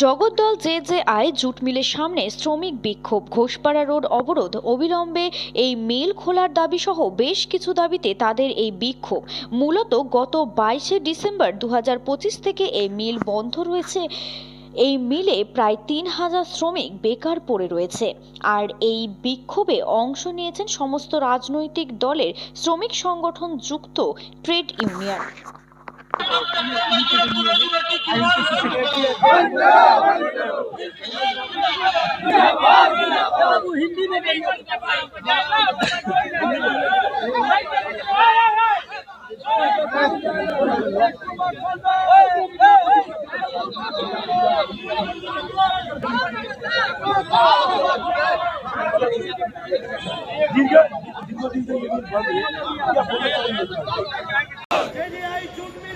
জগদ্দল জেজেআই jute মিলের সামনে শ্রমিক বিক্ষোভ, ঘোষপাড়া রোড অবরোধ, অবিলম্বে এই মিল খোলার দাবি সহ বেশ কিছু দাবিতে তাদের এই বিক্ষোভ। মূলত গত 22শে ডিসেম্বর 2025 থেকে এই মিল বন্ধ রয়েছে। এই মিলে প্রায় 3000 শ্রমিক বেকার পড়ে রয়েছে। আর এই বিক্ষোভে অংশ নিয়েছেন সমস্ত রাজনৈতিক দলের শ্রমিক সংগঠন যুক্ত ট্রেড ইউনিয়ন। हिंदी में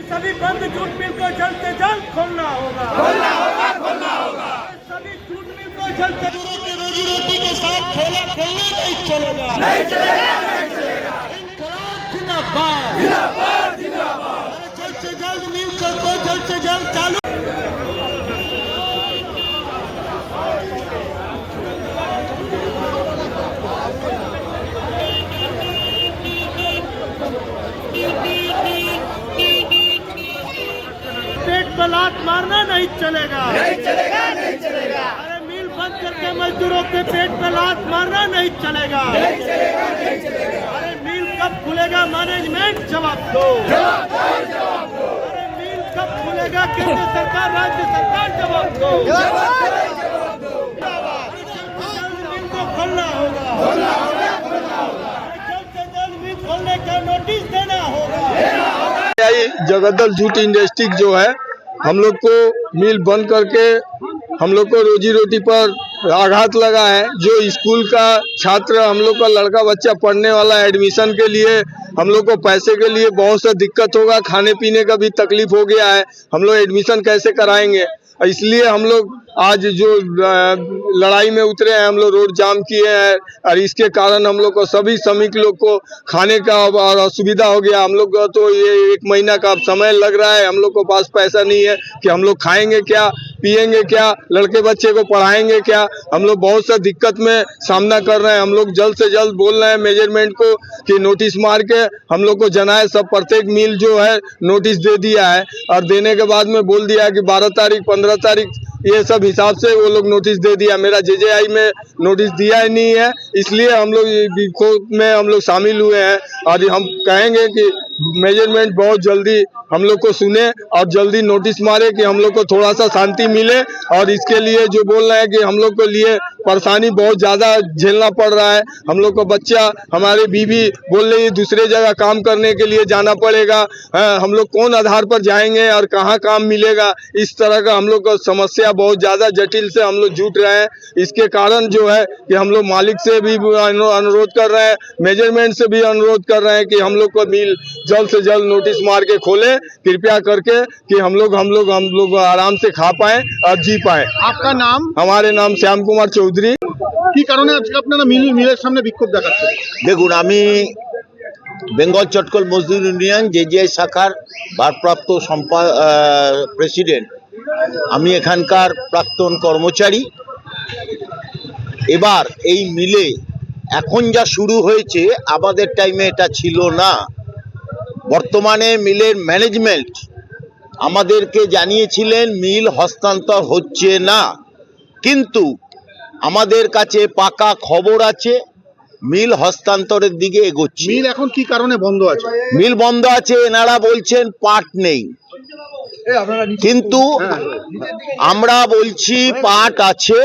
सभी बंद जूट मिल को जल्द से जल्द खोलना होगा, सभी जूट मिल को जल्द से जल्द रोजी रोटी के साथ खेलना नहीं चलेगा, जिंदाबाद जल्द से जल्द मिल को जल्द से जल्द चालू। पेट पर लात मारना नहीं चलेगा, अरे मिल बंद करके मजदूरों के पेट पर लात मारना नहीं चलेगा, अरे मिल कब खुलेगा मैनेजमेंट जवाब दो, अरे मिल कब खुलेगा केंद्र सरकार राज्य सरकार जवाब दो, मिल को खोलना होगा, जल्द से जल्द मिल खोलने का नोटिस देना होगा। जगद्दल जूट इंडस्ट्री जो है, हम लोग को मिल बंद करके हम लोग को रोजी रोटी पर आघात लगा है। जो स्कूल का छात्र, हम लोग का लड़का बच्चा पढ़ने वाला एडमिशन के लिए हम लोग को पैसे के लिए बहुत सा दिक्कत होगा, खाने पीने का भी तकलीफ हो गया है। हम लोग एडमिशन कैसे कराएंगे, इसलिए हम लोग आज जो लड़ाई में उतरे हैं, हम लोग रोड जाम किए हैं और इसके कारण हम लोग को सभी श्रमिक लोग को खाने का और असुविधा हो गया। हम लोग को तो ये 1 महीना का समय लग रहा है, हम लोग को पास पैसा नहीं है कि हम लोग खाएंगे क्या, पिएंगे क्या, लड़के बच्चे को पढ़ाएंगे क्या। हम लोग बहुत सा दिक्कत में सामना कर रहे हैं। हम लोग जल्द से जल्द बोल रहे हैं मैनेजमेंट को कि नोटिस मार के हम लोग को जनाए। सब प्रत्येक मिल जो है नोटिस दे दिया है और देने के बाद में बोल दिया कि 12 तारीख 15 तारीख ये सब हिसाब से वो लोग नोटिस दे दिया। मेरा जेजेआई में नोटिस दिया ही नहीं है, इसलिए हम लोग विक्षोभ में हम लोग शामिल हुए हैं। और हम कहेंगे कि मैनेजमेंट बहुत जल्दी हम लोग को सुने और जल्दी नोटिस मारे कि हम लोग को थोड़ा सा शांति मिले। और इसके लिए जो बोल रहे हैं कि हम लोग को लिए परेशानी बहुत ज़्यादा झेलना पड़ रहा है। हम लोग को बच्चा, हमारे बीवी बोल रही है दूसरे जगह काम करने के लिए जाना पड़ेगा। हम लोग कौन आधार पर जाएंगे और कहाँ काम मिलेगा, इस तरह का हम लोग को समस्या बहुत ज़्यादा जटिल से हम लोग जूझ रहे हैं। इसके कारण जो है कि हम लोग मालिक से भी अनुरोध कर रहे हैं, मैनेजमेंट से भी अनुरोध कर रहे हैं कि हम लोग को मिल जल्द से जल्द नोटिस मार के खोले कृपया करके, कि हम लोग आराम से खा पाए और जी पाए। आपका नाम? हमारे नाम श्याम कुमार चौधरी। কি কারণে আজকে আপনারা মিলের সামনে বিক্ষোভ দেখাচ্ছেন? দেখুন, আমি বেঙ্গল চটকল মজদুর ইউনিয়ন জেজেআই শাখার ভারপ্রাপ্ত প্রেসিডেন্ট। আমি এখানকার প্রাক্তন কর্মচারী। এবার এই মিলে এখন যা শুরু হয়েছে, আমাদের টাইমে এটা ছিল না। বর্তমানে মিলের ম্যানেজমেন্ট আমাদেরকে জানিয়েছিলেন মিল হস্তান্তর হচ্ছে না, কিন্তু আমাদের কাছে পাকা খবর আছে মিল হস্তান্তরের দিকে এগোচ্ছে। মিল এখন কি কারণে বন্ধ আছে? মিল বন্ধ আছে, এনারা বলছেন পাট নেই, কিন্তু আমরা বলছি পাট আছে।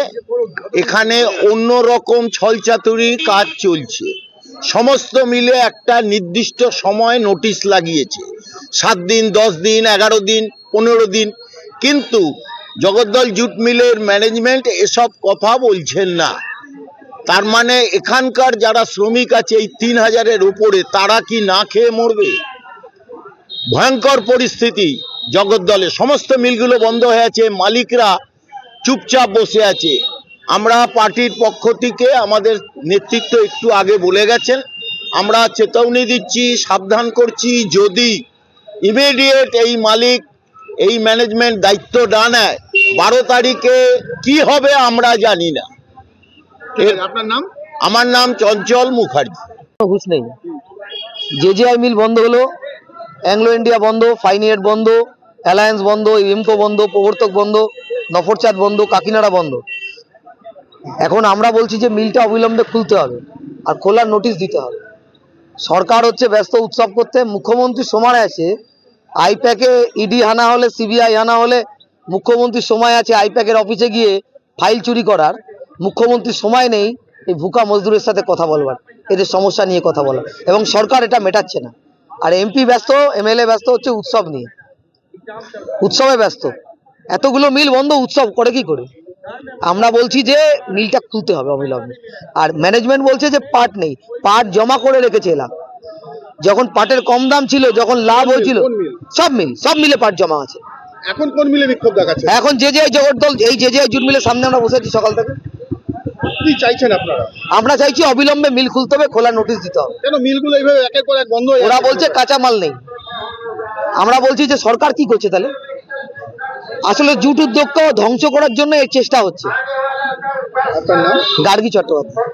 এখানে অন্য রকম ছলচাতুরি কাজ চলছে। সমস্ত মিলে একটা নির্দিষ্ট সময় নোটিশ লাগিয়েছে, 7 দিন, 10 দিন, 11 দিন, 15 দিন, কিন্তু জগদ্দল জুট মিলের ম্যানেজমেন্ট এসব কথা বলছেন না। তার মানে এখানকার যারা শ্রমিক আছে এই 3000-এর উপরে, তারা কি না খেয়ে মরবে? ভয়ঙ্কর পরিস্থিতি জগদ্দলে। সমস্ত মিলগুলো বন্ধ হয়ে আছে, মালিকরা চুপচাপ বসে আছে। আমরা পার্টির পক্ষ থেকে আমাদের নেতৃত্ব একটু আগে বলে গেছেন, আমরা চেতাবনী দিচ্ছি, সাবধান করছি, যদি ইমিডিয়েট এই মালিক এই ম্যানেজমেন্ট দায়িত্ব না নেয় 12 তারিখে কি হবে আমরা জানি না। আপনার নাম? আমার নাম চঞ্চল মুখার্জি। হুঁশ নেই। জেজেআই মিল বন্ধ হলো, অ্যাংলো ইন্ডিয়া বন্ধ, ফাইনিয়েট বন্ধ, অ্যালায়েন্স বন্ধ, ইমকো বন্ধ, প্রবর্তক বন্ধ, নফরচাঁদ বন্ধ, কাকিনাড়া বন্ধ। এখন আমরা বলছি যে মিলটা অবিলম্বে খুলতে হবে আর খোলার নোটিশ দিতে হবে। সরকার হচ্ছে ব্যস্ত উৎসব করতে, মুখ্যমন্ত্রীর সময় আছে আইপ্যাকে ইডি হানা হলে, সিবিআই হানা হলে মুখ্যমন্ত্রীর সময় আছে আইপ্যাকের অফিসে গিয়ে ফাইল চুরি করার। মুখ্যমন্ত্রীর সময় নেই এই ভুকা মজদুরের সাথে কথা বলবার, এদের সমস্যা নিয়ে কথা বলা, এবং সরকার এটা মেটাচ্ছে না। আর এমপি ব্যস্ত, এমএলএ ব্যস্ত হচ্ছে উৎসব নিয়ে, উৎসবে ব্যস্ত। এতগুলো মিল বন্ধ, উৎসব করে কি করে? আমরা বলছি যে মিলটা খুলতে হবে অবিলম্বে। আর ম্যানেজমেন্ট বলছে যে পাট নেই, পাট জমা করে রেখেছে এলাম। যখন পাটের কম দাম ছিল, যখন লাভ হয়েছিল, সব মিলে পাট জমা আছে। এখন কোন মিলে বিক্ষোভ দেখাচ্ছে? এখন জেজেআই জগদ্দল, এই জেজেআই জুট মিলের সামনে আমরা বসে আছি সকাল থেকে। কি চাইছেন আপনারা? আমরা চাইছি অবিলম্বে মিল খুলতে হবে, খোলার নোটিশ দিতে হবে। কেন মিলগুলো এইভাবে একের পর এক বন্ধ হয়ে ওরা যাচ্ছে? বলছে কাঁচা মাল নেই। আমরা বলছি যে সরকার কি করছে তাহলে? আসলে জুট উদ্যোগকে ধ্বংস করার জন্য এর চেষ্টা হচ্ছে। আপনার নাম? গার্গী চট্টোপাধ্যায়।